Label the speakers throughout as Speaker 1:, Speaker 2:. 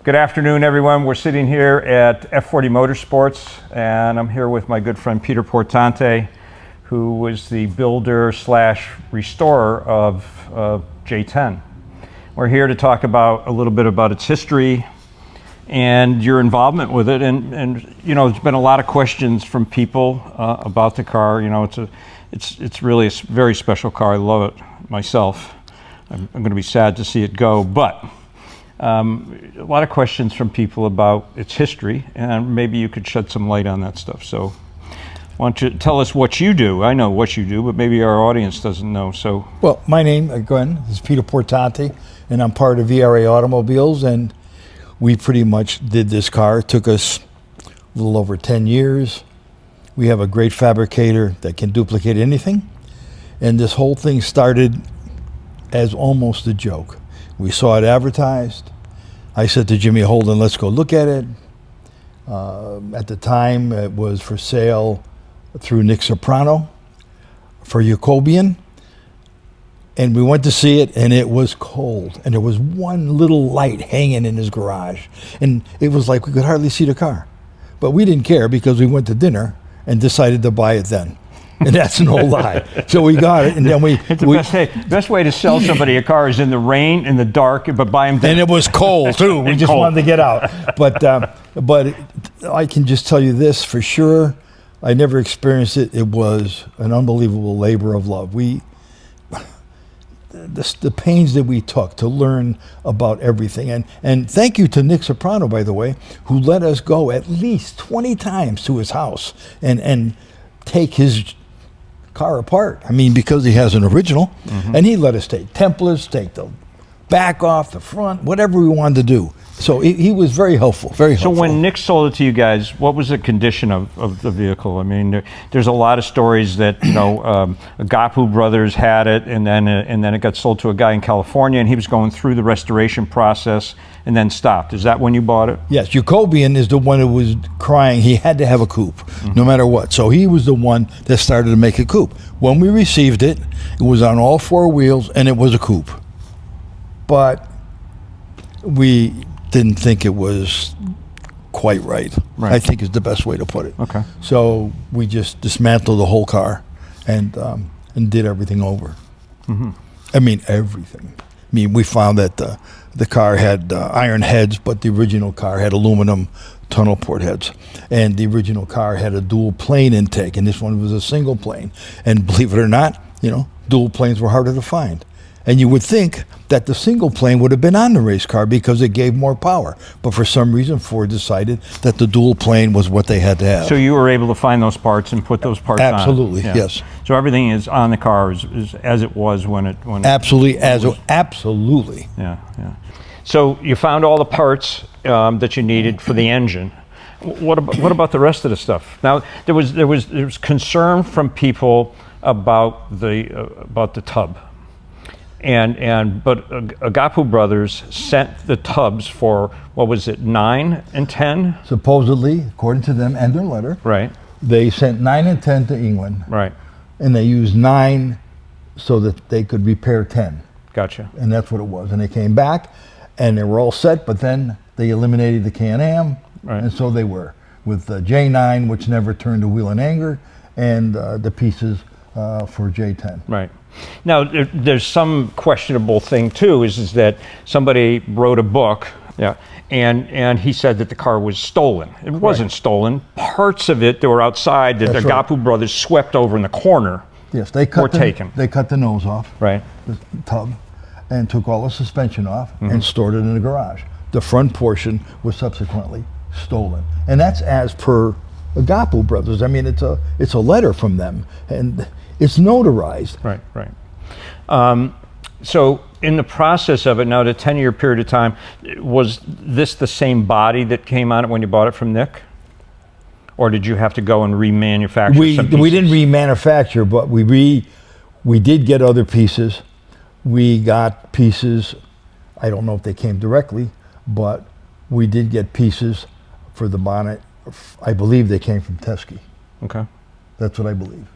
Speaker 1: Good afternoon, everyone. We're sitting here at F40 Motorsports, and I'm here with my good friend Peter Portante, who was the builder slash restorer of J10. We're here to talk about a little bit about its history and your involvement with it. And you know, there's been a lot of questions from people about the car. You know, it's really a very special car. I love it myself. I'm going to be sad to see it go, but a lot of questions from people about its history, and maybe you could shed some light on that stuff. So why don't you tell us what you do? I know what you do, but maybe our audience doesn't know. So,
Speaker 2: well, my name, again, is Peter Portante, and I'm part of VRA Automobiles, and we pretty much did this car. It took us a little over 10 years. We have a great fabricator that can duplicate anything, and this whole thing started as almost a joke. We saw it advertised. I said to Jimmy Holden, let's go look at it. At the time, it was for sale through Nick Soprano for Jacobian. And we went to see it, and it was cold. And there was one little light hanging in his garage. And it was like we could hardly see the car. But we didn't care because we went to dinner and decided to buy it then. And that's no lie. So we got it, and then
Speaker 1: best way to sell somebody a car is in the rain, in the dark, but buy them.
Speaker 2: And it was cold too. We just wanted to get out. But I can just tell you this for sure. I never experienced it. It was an unbelievable labor of love. The pains that we took to learn about everything, and thank you to Nick Soprano, by the way, who let us go at least 20 times to his house and take his car apart. I mean, because he has an original, and he let us take templates, take the back off, the front, whatever we wanted to do. So he was very helpful, very helpful.
Speaker 1: So when Nick sold it to you guys, what was the condition of the vehicle? I mean, there's a lot of stories that, you know, Agapu Brothers had it, and then it got sold to a guy in California, and he was going through the restoration process and then stopped. Is that when you bought it?
Speaker 2: Yes, Jacobian is the one who was crying he had to have a coupe, no matter what. So he was the one that started to make a coupe. When we received it, it was on all four wheels, and it was a coupe. But we didn't think it was quite right. I think is the best way to put it.
Speaker 1: Okay.
Speaker 2: So we just dismantled the whole car and did everything over. I mean, everything. I mean, we found that the car had iron heads, but the original car had aluminum tunnel port heads. And the original car had a dual plane intake, and this one was a single plane. And believe it or not, you know, dual planes were harder to find. And you would think that the single plane would have been on the race car because it gave more power. But for some reason, Ford decided that the dual plane was what they had to have.
Speaker 1: So you were able to find those parts and put those parts on?
Speaker 2: Absolutely, yes.
Speaker 1: So everything is on the car is as it was when it
Speaker 2: absolutely, absolutely.
Speaker 1: Yeah. So you found all the parts that you needed for the engine. What about the rest of the stuff? Now there was concern from people about the tub. But Agapu Brothers sent the tubs for, what was it, 9 and 10?
Speaker 2: Supposedly, according to them and their letter,
Speaker 1: right?
Speaker 2: They sent 9 and 10 to England,
Speaker 1: right?
Speaker 2: And they used 9 so that they could repair 10.
Speaker 1: Gotcha.
Speaker 2: And that's what it was. And they came back, and they were all set, but then they eliminated the Can-Am,
Speaker 1: right.
Speaker 2: And so they were with the J9, which never turned to wheel and anger, and the pieces for J10.
Speaker 1: Right. Now, there's some questionable thing too, is that somebody wrote a book, and he said that the car was stolen. It wasn't stolen. Parts of it that were outside that the Agapu Brothers swept over in the corner.
Speaker 2: Yes, they cut the nose off,
Speaker 1: right,
Speaker 2: the tub, and took all the suspension off and stored it in the garage. The front portion was subsequently stolen, and that's as per Agapu Brothers. I mean, it's a letter from them, and it's notarized.
Speaker 1: Right. So in the process of it, now the 10-year period of time, was this the same body that came on it when you bought it from Nick? Or did you have to go and remanufacture some pieces?
Speaker 2: We didn't remanufacture, but we did get other pieces. We got pieces, I don't know if they came directly, but we did get pieces for the bonnet. I believe they came from Teskey.
Speaker 1: Okay.
Speaker 2: That's what I believe.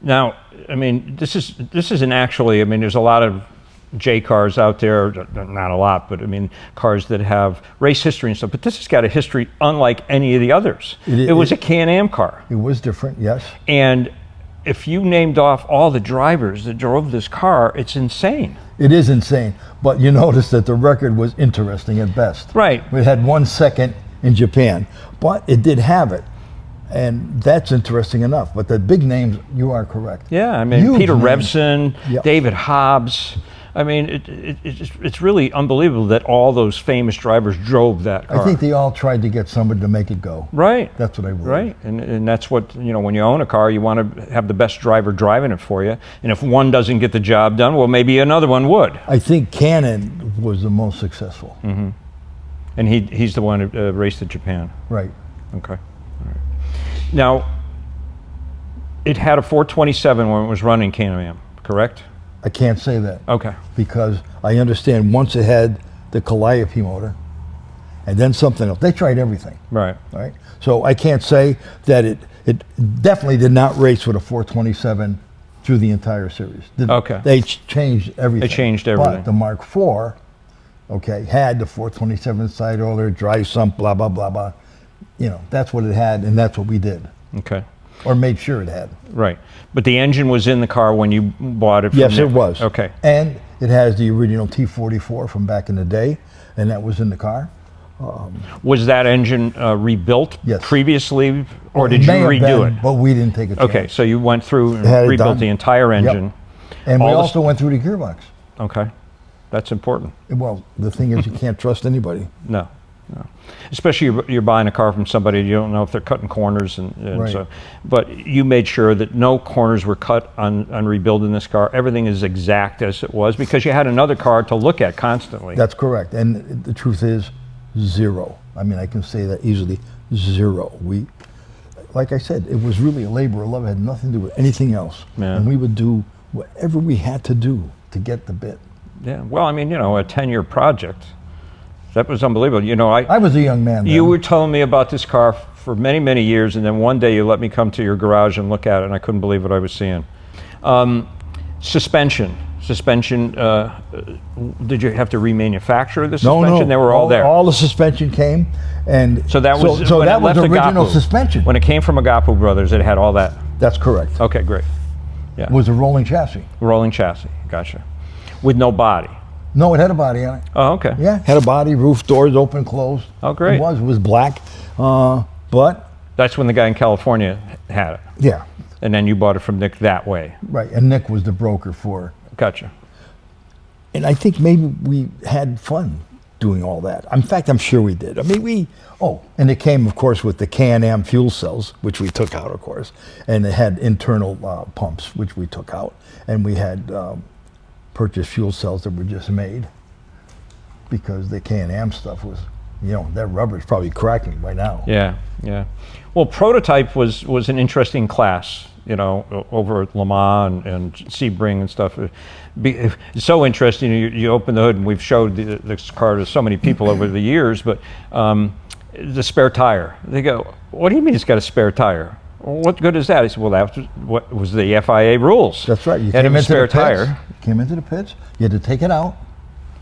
Speaker 1: Now, I mean, this isn't actually, I mean, there's a lot of J cars out there, not a lot, but I mean, cars that have race history and stuff. But this has got a history unlike any of the others. It was a Can-Am car.
Speaker 2: It was different, yes.
Speaker 1: And if you named off all the drivers that drove this car, it's insane.
Speaker 2: It is insane. But you notice that the record was interesting at best.
Speaker 1: Right.
Speaker 2: It had 1 second in Japan, but it did have it. And that's interesting enough. But the big names, you are correct.
Speaker 1: Yeah, I mean,
Speaker 2: Huge
Speaker 1: Peter
Speaker 2: names.
Speaker 1: Revson,
Speaker 2: Yep.
Speaker 1: David Hobbs. I mean, it's really unbelievable that all those famous drivers drove that car.
Speaker 2: I think they all tried to get somebody to make it go.
Speaker 1: Right.
Speaker 2: That's what I believe.
Speaker 1: Right, and that's what, you know, when you own a car, you want to have the best driver driving it for you. And if one doesn't get the job done, well, maybe another one would.
Speaker 2: I think Cannon was the most successful.
Speaker 1: Mm-hmm. And he's the one who raced at Japan.
Speaker 2: Right.
Speaker 1: Okay. All right. Now, it had a 427 when it was running Can-Am, correct?
Speaker 2: I can't say that.
Speaker 1: Okay.
Speaker 2: Because I understand once it had the Calliope motor and then something else. They tried everything.
Speaker 1: Right.
Speaker 2: Right. So I can't say that it definitely did not race with a 427 through the entire series.
Speaker 1: Okay.
Speaker 2: They changed everything.
Speaker 1: They changed everything.
Speaker 2: But the Mark IV, okay, had the 427 side oiler, dry sump, blah, blah, blah, blah. You know, that's what it had, and that's what we did.
Speaker 1: Okay.
Speaker 2: Or made sure it had.
Speaker 1: Right. But the engine was in the car when you bought it from
Speaker 2: Yes,
Speaker 1: Nick.
Speaker 2: it was.
Speaker 1: Okay.
Speaker 2: And it has the original T44 from back in the day, and that was in the car.
Speaker 1: Was that engine rebuilt
Speaker 2: Yes.
Speaker 1: previously, or
Speaker 2: It
Speaker 1: did you
Speaker 2: may have
Speaker 1: redo
Speaker 2: been,
Speaker 1: it?
Speaker 2: but we didn't take a chance.
Speaker 1: Okay, so you went through and
Speaker 2: Had it
Speaker 1: rebuilt
Speaker 2: done.
Speaker 1: the entire engine.
Speaker 2: And we
Speaker 1: All the
Speaker 2: also went through the gearbox.
Speaker 1: Okay, that's important.
Speaker 2: Well, the thing is, you can't trust anybody.
Speaker 1: No, no. Especially you're buying a car from somebody, you don't know if they're cutting corners, and
Speaker 2: Right.
Speaker 1: so. But you made sure that no corners were cut on rebuilding this car. Everything is exact as it was because you had another car to look at constantly.
Speaker 2: That's correct. And the truth is, zero. I mean, I can say that easily, zero. We, like I said, it was really a labor of love. It had nothing to do with anything else.
Speaker 1: Yeah.
Speaker 2: And we would do whatever we had to do to get the bit.
Speaker 1: Yeah. Well, I mean, you know, a 10-year project. That was unbelievable. You know,
Speaker 2: I was a young man then.
Speaker 1: You were telling me about this car for many, many years, and then one day you let me come to your garage and look at it, and I couldn't believe what I was seeing. Suspension. Did you have to remanufacture the suspension?
Speaker 2: No.
Speaker 1: They were all there.
Speaker 2: All the suspension came, and
Speaker 1: So that was
Speaker 2: so
Speaker 1: when
Speaker 2: that
Speaker 1: it
Speaker 2: was
Speaker 1: left
Speaker 2: original
Speaker 1: Agapu.
Speaker 2: suspension.
Speaker 1: When it came from Agapu Brothers, it had all that.
Speaker 2: That's correct.
Speaker 1: Okay, great. Yeah.
Speaker 2: It was a rolling chassis.
Speaker 1: Rolling chassis. Gotcha. With no body.
Speaker 2: No, it had a body on it.
Speaker 1: Oh, okay.
Speaker 2: Yeah, had a body, roof doors open, closed.
Speaker 1: Oh, great.
Speaker 2: It was black, but
Speaker 1: That's when the guy in California had it,
Speaker 2: yeah,
Speaker 1: and then you bought it from Nick that way.
Speaker 2: right. And Nick was the broker for.
Speaker 1: Gotcha.
Speaker 2: And I think maybe we had fun doing all that. In fact, I'm sure we did. I mean, and it came, of course, with the Can-Am fuel cells, which we took out, of course, and it had internal pumps, which we took out, and we had purchased fuel cells that were just made because the Can-Am stuff was, you know, that rubber's probably cracking by now.
Speaker 1: Yeah, yeah. Well, prototype was an interesting class, you know, over at Le Mans and Sebring and stuff. It's so interesting. You open the hood, and we've showed this car to so many people over the years, but the spare tire. They go, what do you mean it's got a spare tire? What good is that? I said, well, that was what was the FIA rules.
Speaker 2: That's right. You
Speaker 1: had
Speaker 2: came
Speaker 1: a
Speaker 2: into
Speaker 1: spare
Speaker 2: the pits,
Speaker 1: tire.
Speaker 2: Came into the pits. You had to take it out,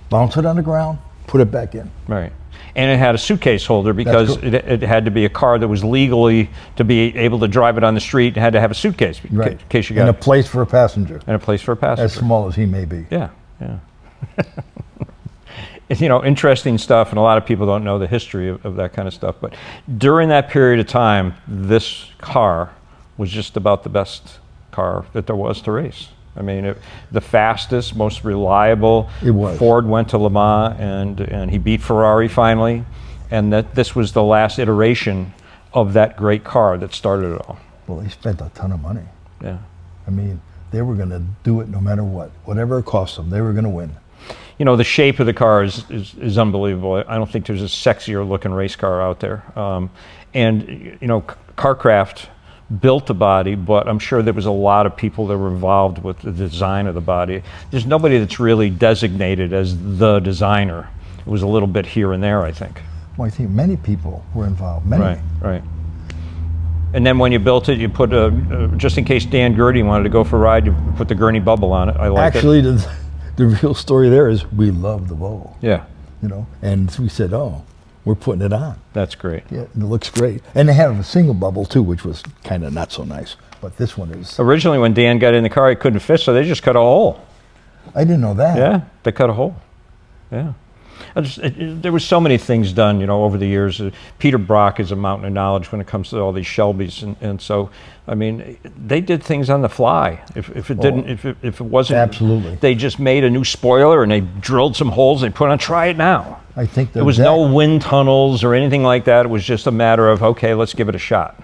Speaker 2: bounce it on the ground, put it back in.
Speaker 1: Right. And it had a suitcase holder because it had to be a car that was legally, to be able to drive it on the street, it had to have a suitcase in case you got
Speaker 2: and a place for a passenger.
Speaker 1: And a place for a passenger.
Speaker 2: As small as he may be.
Speaker 1: Yeah, yeah. It's, you know, interesting stuff, and a lot of people don't know the history of that kind of stuff. But during that period of time, this car was just about the best car that there was to race. I mean, the fastest, most reliable.
Speaker 2: It was.
Speaker 1: Ford went to Le Mans, and he beat Ferrari finally, and that this was the last iteration of that great car that started it all.
Speaker 2: Well, they spent a ton of money.
Speaker 1: Yeah.
Speaker 2: I mean, they were going to do it no matter what. Whatever it cost them, they were going to win.
Speaker 1: You know, the shape of the car is unbelievable. I don't think there's a sexier looking race car out there. And, you know, Carcraft built the body, but I'm sure there was a lot of people that were involved with the design of the body. There's nobody that's really designated as the designer. It was a little bit here and there, I think.
Speaker 2: Well, I think many people were involved. Many.
Speaker 1: Right. And then when you built it, you put just in case Dan Gurney wanted to go for a ride, you put the Gurney bubble on it. I like
Speaker 2: Actually,
Speaker 1: it.
Speaker 2: the real story there is we love the Volvo,
Speaker 1: Yeah,
Speaker 2: you know, and we said, oh, we're putting it on.
Speaker 1: that's great.
Speaker 2: Yeah, and it looks great. And they have a single bubble too, which was kind of not so nice. But this one is.
Speaker 1: Originally, when Dan got in the car, he couldn't fit, so they just cut a hole.
Speaker 2: I didn't know that.
Speaker 1: Yeah, they cut a hole. Yeah. There was so many things done, you know, over the years. Peter Brock is a mountain of knowledge when it comes to all these Shelbys, and so, I mean, they did things on the fly. If it didn't, if it wasn't,
Speaker 2: Absolutely.
Speaker 1: they just made a new spoiler and they drilled some holes. And they put on, try it now.
Speaker 2: I think
Speaker 1: There was no wind tunnels or anything like that. It was just a matter of, okay, let's give it a shot.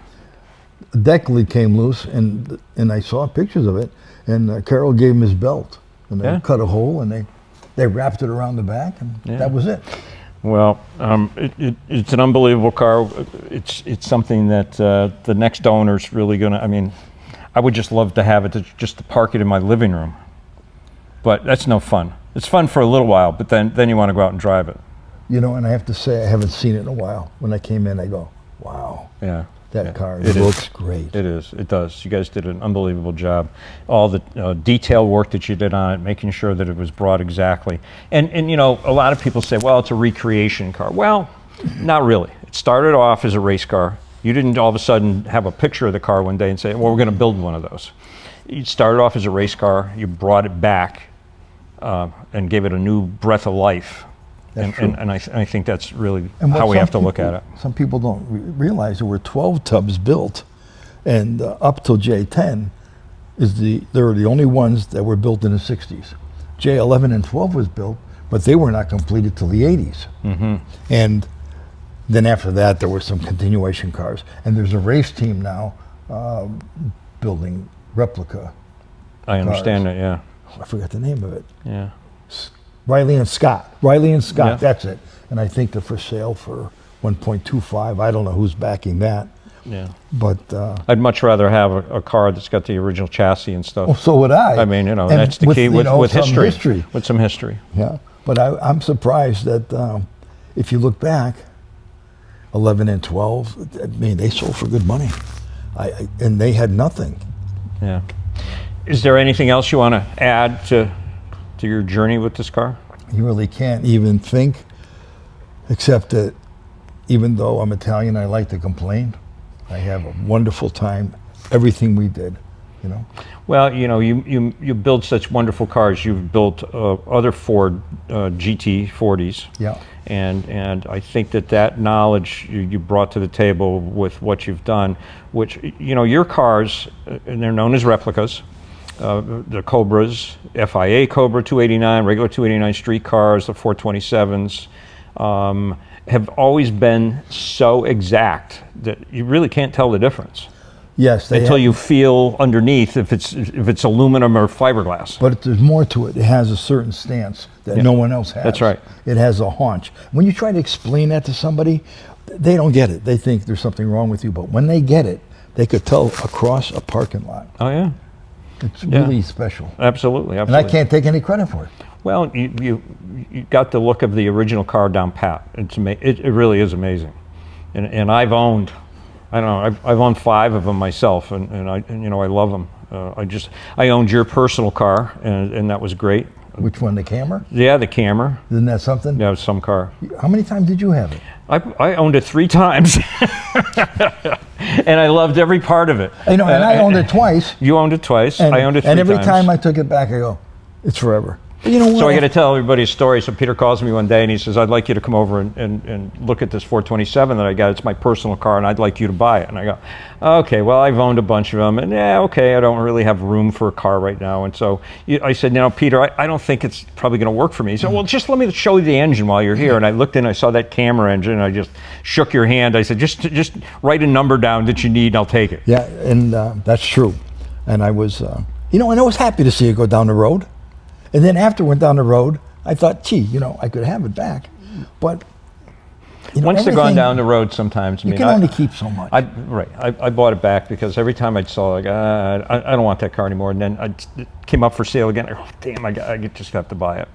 Speaker 2: deck lid came loose, and I saw pictures of it. And Carol gave him his belt, and they
Speaker 1: Yeah.
Speaker 2: cut a hole, and they wrapped it around the back, and that was it.
Speaker 1: Well, it's an unbelievable car. It's something that the next owner's really gonna. I mean, I would just love to have it just to park it in my living room. But that's no fun. It's fun for a little while, but then you want to go out and drive it.
Speaker 2: You know, and I have to say, I haven't seen it in a while. When I came in, I go, wow,
Speaker 1: Yeah.
Speaker 2: that car
Speaker 1: It
Speaker 2: looks great.
Speaker 1: It is. It does. You guys did an unbelievable job. All the detail work that you did on it, making sure that it was brought exactly. And you know, a lot of people say, well, it's a recreation car. Well, not really. It started off as a race car. You didn't all of a sudden have a picture of the car one day and say, well, we're going to build one of those. It started off as a race car. You brought it back and gave it a new breath of life.
Speaker 2: That's true.
Speaker 1: And I think that's really
Speaker 2: And what
Speaker 1: how we
Speaker 2: some
Speaker 1: have to look
Speaker 2: people-
Speaker 1: at it.
Speaker 2: Some people don't realize there were 12 tubs built, and up till J10 they're the only ones that were built in the 60s. J11 and 12 was built, but they were not completed till the 80s.
Speaker 1: Mm-hmm.
Speaker 2: And then after that, there were some continuation cars, and there's a race team now building replica.
Speaker 1: I understand that, yeah.
Speaker 2: I forgot the name of it.
Speaker 1: Yeah.
Speaker 2: Riley and Scott. Riley and Scott,
Speaker 1: Yeah.
Speaker 2: that's it. And I think they're for sale for 1.25. I don't know who's backing that.
Speaker 1: Yeah.
Speaker 2: But
Speaker 1: I'd much rather have a car that's got the original chassis and stuff.
Speaker 2: well, so would I.
Speaker 1: I mean, you know,
Speaker 2: And
Speaker 1: that's the key
Speaker 2: you
Speaker 1: with
Speaker 2: know, some
Speaker 1: history. With some history.
Speaker 2: Yeah, but I'm surprised that if you look back, 11 and 12, I mean, they sold for good money, and they had nothing.
Speaker 1: Yeah. Is there anything else you want to add to your journey with this car?
Speaker 2: You really can't even think, except that even though I'm Italian, I like to complain. I have a wonderful time. Everything we did, you know.
Speaker 1: Well, you know, you build such wonderful cars. You've built other Ford GT40s.
Speaker 2: Yeah.
Speaker 1: And I think that knowledge you brought to the table with what you've done, which, you know, your cars, and they're known as replicas, the Cobras, FIA Cobra 289, regular 289 street cars, the 427s, have always been so exact that you really can't tell the difference.
Speaker 2: Yes,
Speaker 1: Until you feel underneath if it's aluminum or fiberglass.
Speaker 2: But there's more to it. It has a certain stance that no one else has.
Speaker 1: That's right.
Speaker 2: It has a haunch. When you try to explain that to somebody, they don't get it. They think there's something wrong with you. But when they get it, they could tell across a parking lot.
Speaker 1: Oh yeah,
Speaker 2: It's really special.
Speaker 1: absolutely.
Speaker 2: And I can't take any credit for it.
Speaker 1: Well, you got the look of the original car down pat. It really is amazing, and I've owned, I don't know, I've owned 5 of them myself, and you know, I love them. I owned your personal car, and that was great.
Speaker 2: Which one, the Camry?
Speaker 1: Yeah, the Camry.
Speaker 2: Isn't that something?
Speaker 1: Yeah, it was some car.
Speaker 2: How many times did you have it?
Speaker 1: I owned it 3 times, and I loved every part of it.
Speaker 2: I know, and I owned it twice.
Speaker 1: You owned it twice.
Speaker 2: And,
Speaker 1: I owned it 3 times.
Speaker 2: and every time I took it back, I go, it's forever. But you know what?
Speaker 1: So I got to tell everybody a story. So Peter calls me one day and he says, I'd like you to come over and look at this 427 that I got. It's my personal car and I'd like you to buy it. And I go, okay, well, I've owned a bunch of them. And yeah, okay, I don't really have room for a car right now. And so I said, you know, Peter, I don't think it's probably going to work for me. He said, well, just let me show you the engine while you're here. And I looked in, I saw that Camry engine. And I just shook your hand. I said, just write a number down that you need and I'll take it.
Speaker 2: Yeah, and that's true. And I was, you know, and I was happy to see it go down the road. And then after it went down the road, I thought, gee, you know, I could have it back. But, you know,
Speaker 1: Once they're gone down the road sometimes,
Speaker 2: you can only keep so much.
Speaker 1: I bought it back because every time I saw it, I don't want that car anymore. And then it came up for sale again. Oh, damn, I just have to buy it.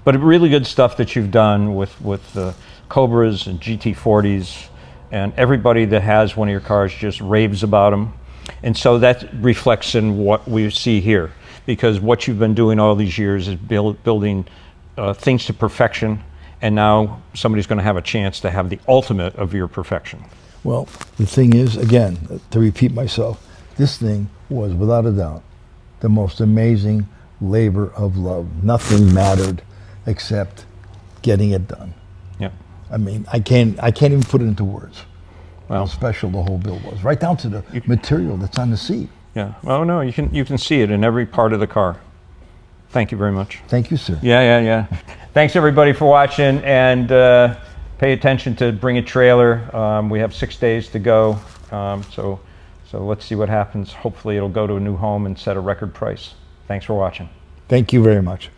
Speaker 1: But really good stuff that you've done with the Cobras and GT40s, and everybody that has one of your cars just raves about them. And so that reflects in what we see here. because what you've been doing all these years is building things to perfection, and now somebody's going to have a chance to have the ultimate of your perfection.
Speaker 2: Well, the thing is, again, to repeat myself, this thing was without a doubt the most amazing labor of love. Nothing mattered except getting it done.
Speaker 1: Yeah.
Speaker 2: I mean, I can't even put it into words.
Speaker 1: Well,
Speaker 2: How special the whole build was, right down to the material that's on the seat.
Speaker 1: yeah. Well, no, you can see it in every part of the car. Thank you very much.
Speaker 2: Thank you, sir.
Speaker 1: Yeah. Thanks everybody for watching, and pay attention to Bring a Trailer. We have 6 days to go, so let's see what happens. Hopefully it'll go to a new home and set a record price. Thanks for watching.
Speaker 2: Thank you very much.